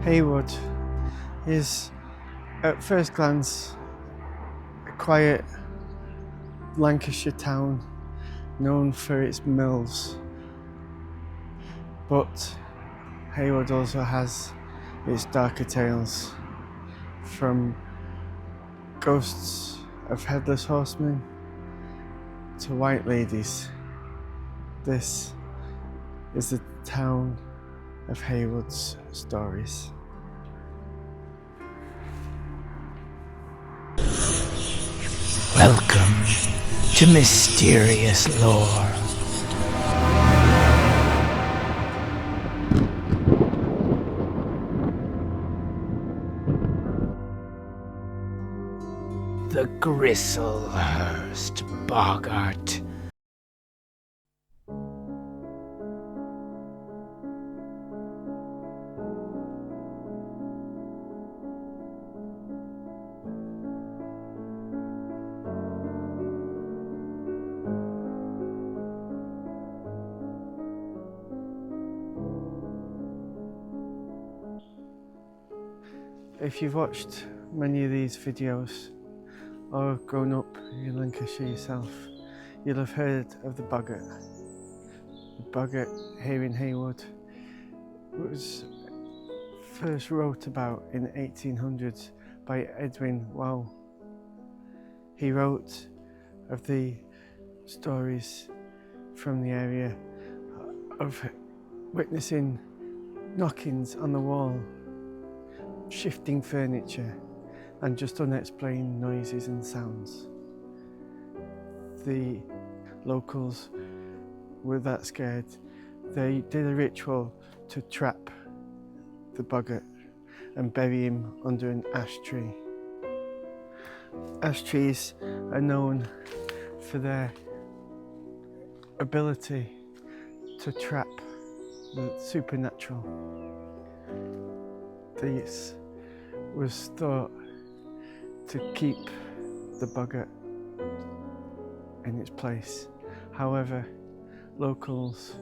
Heywood is, at first glance, a quiet Lancashire town known for its mills. But Heywood also has its darker tales, from ghosts of Headless Horseman to white ladies. This is the town of Heywood's stories. Welcome to Mysterious Lore. The Gristlehurst Boggart. If you've watched many of these videos or grown up in Lancashire yourself, you'll have heard of the Boggart. The Boggart here in Heywood was first wrote about in the 1800s by Edwin Wow. He wrote of the stories from the area of witnessing knockings on the wall, shifting furniture, and just unexplained noises and sounds. The locals were that scared, they did a ritual to trap the Boggart and bury him under an ash tree. Ash trees are known for their ability to trap the supernatural. This was thought to keep the Boggart in its place. However, locals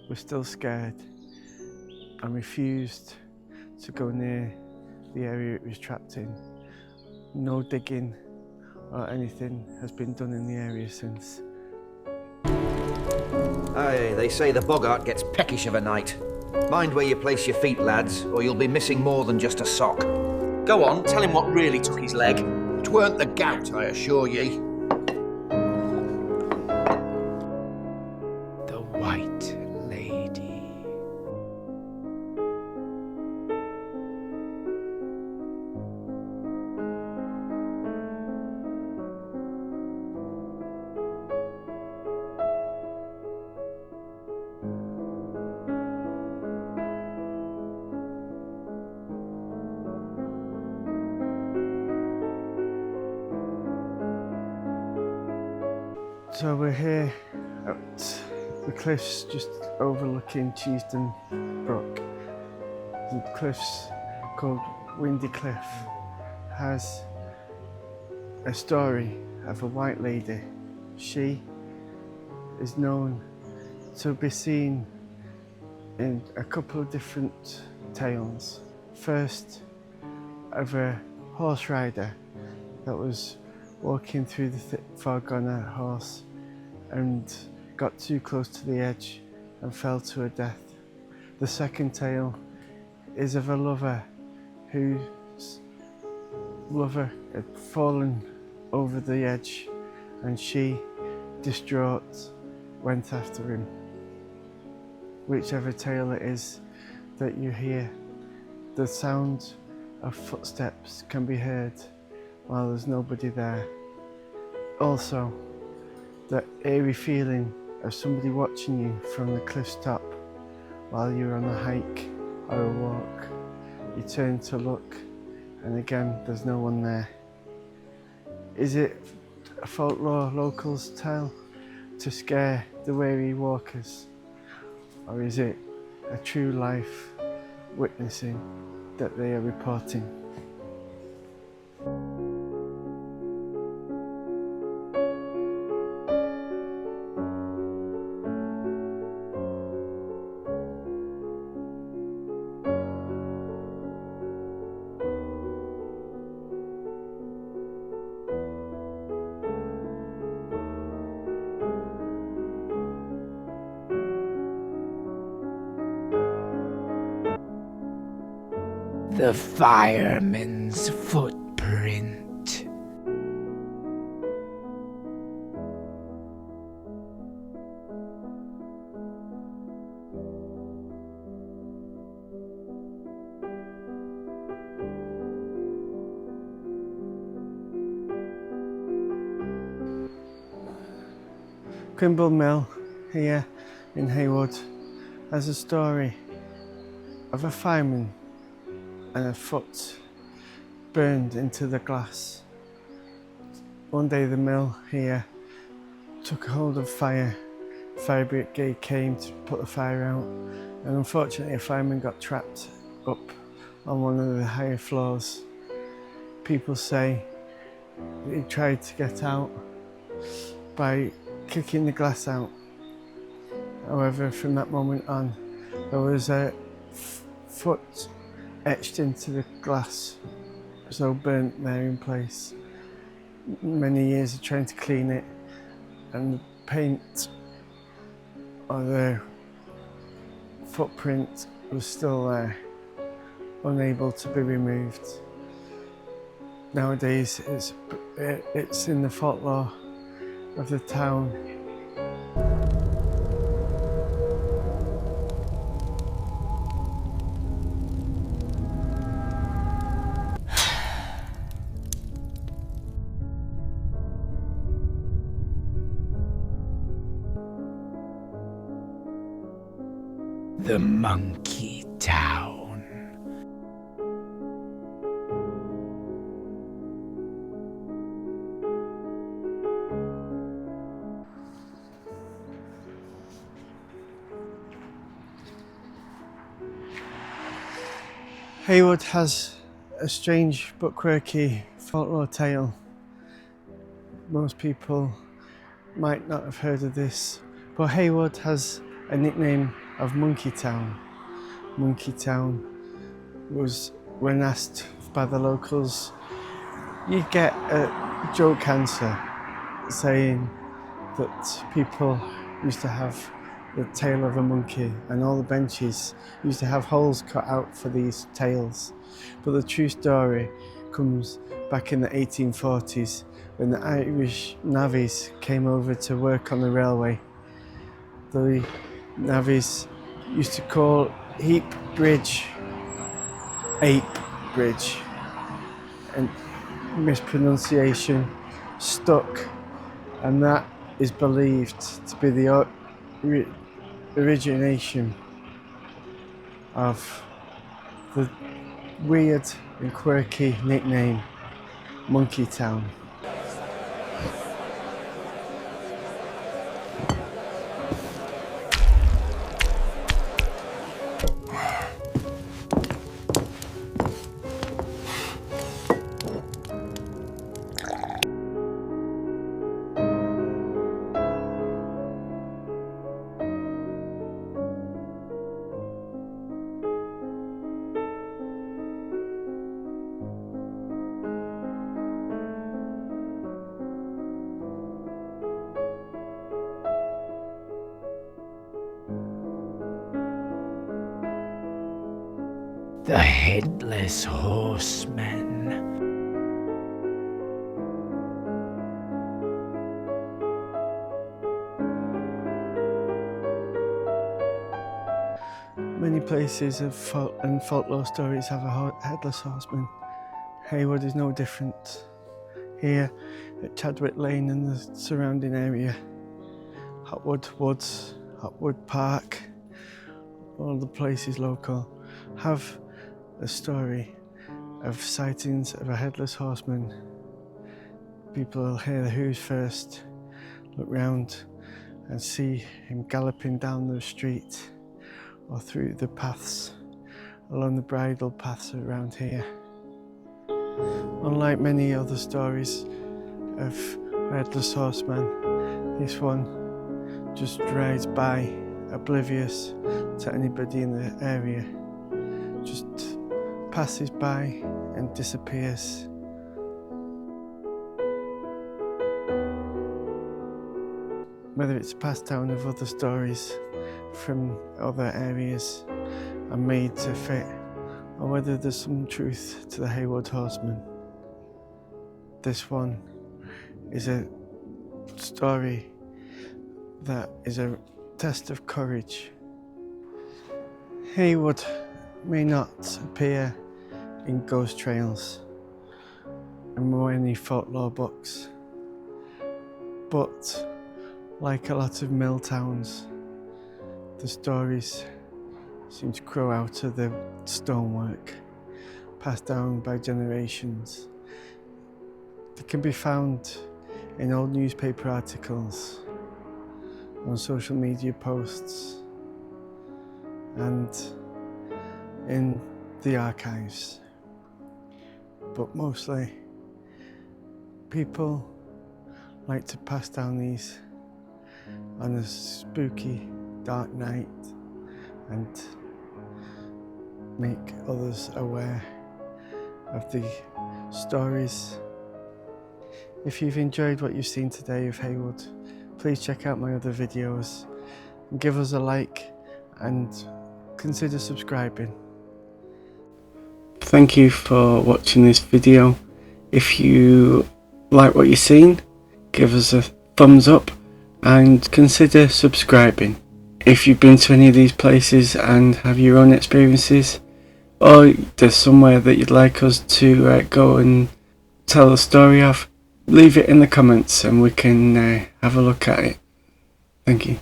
were still scared and refused to go near the area it was trapped in. No digging or anything has been done in the area since. Aye, they say the Boggart gets peckish of a night. Mind where you place your feet, lads, or you'll be missing more than just a sock. Go on, tell him what really took his leg. 'Tweren't the gout, I assure ye. The White Lady. So we're here at the cliffs just overlooking Cheesden Brook. The cliffs called Windy Cliff has a story of a white lady. She is known to be seen in a couple of different tales. First, of a horse rider that was walking through the thick fog on a horse and got too close to the edge and fell to her death. The second tale is of a lover whose lover had fallen over the edge and she, distraught, went after him. Whichever tale it is that you hear, the sound of footsteps can be heard while there's nobody there. Also, the eerie feeling of somebody watching you from the cliff's top while you're on a hike or a walk. You turn to look and again there's no one there. Is it a folklore locals tale to scare the weary walkers, or is it a true life witnessing that they are reporting? The fireman's footprint. Crimble Mill here in Heywood has a story of a fireman and a foot burned into the glass. One day the mill here took hold of fire. Fire brigade came to put the fire out, and unfortunately a fireman got trapped up on one of the higher floors. People say that he tried to get out by kicking the glass out. However, from that moment on, there was a foot etched into the glass, so burnt there in place. Many years of trying to clean it, and the paint or the footprint was still there, unable to be removed. Nowadays, it's in the folklore of the town. The Monkey Town. Heywood has a strange but quirky folklore tale. Most people might not have heard of this, but Heywood has a nickname of Monkey Town. Monkey Town was, when asked by the locals, you get a joke answer saying that people used to have the tail of a monkey, and all the benches used to have holes cut out for these tails. But the true story comes back in the 1840s when the Irish navvies came over to work on the railway. The navvies used to call Heap Bridge Ape Bridge, and mispronunciation stuck, and that is believed to be the origination of the weird and quirky nickname Monkey Town. The Headless Horseman. Many places and folklore stories have a headless horseman. Heywood is no different. Here at Chadwick Lane and the surrounding area, Hotwood Woods, Hotwood Park, all the places local have a story of sightings of a headless horseman. People will hear the hooves first, look round and see him galloping down the street or through the paths, along the bridle paths around here. Unlike many other stories of Headless Horseman, this one just rides by, oblivious to anybody in the area, just passes by and disappears. Whether it's passed down of other stories from other areas are made to fit or whether there's some truth to the Heywood Horseman. This one is a story that is a test of courage. Heywood may not appear in ghost trails and many folklore books, but like a lot of mill towns, the stories seem to grow out of the stonework, passed down by generations. They can be found in old newspaper articles, on social media posts, and in the archives. But mostly, people like to pass down these on a spooky, dark night and make others aware of the stories. If you've enjoyed what you've seen today of Heywood, please check out my other videos and give us a like and consider subscribing. Thank you for watching this video. If you like what you've seen, give us a thumbs up and consider subscribing. If you've been to any of these places and have your own experiences, or there's somewhere that you'd like us to go and tell a story of, leave it in the comments and we can have a look at it. Thank you.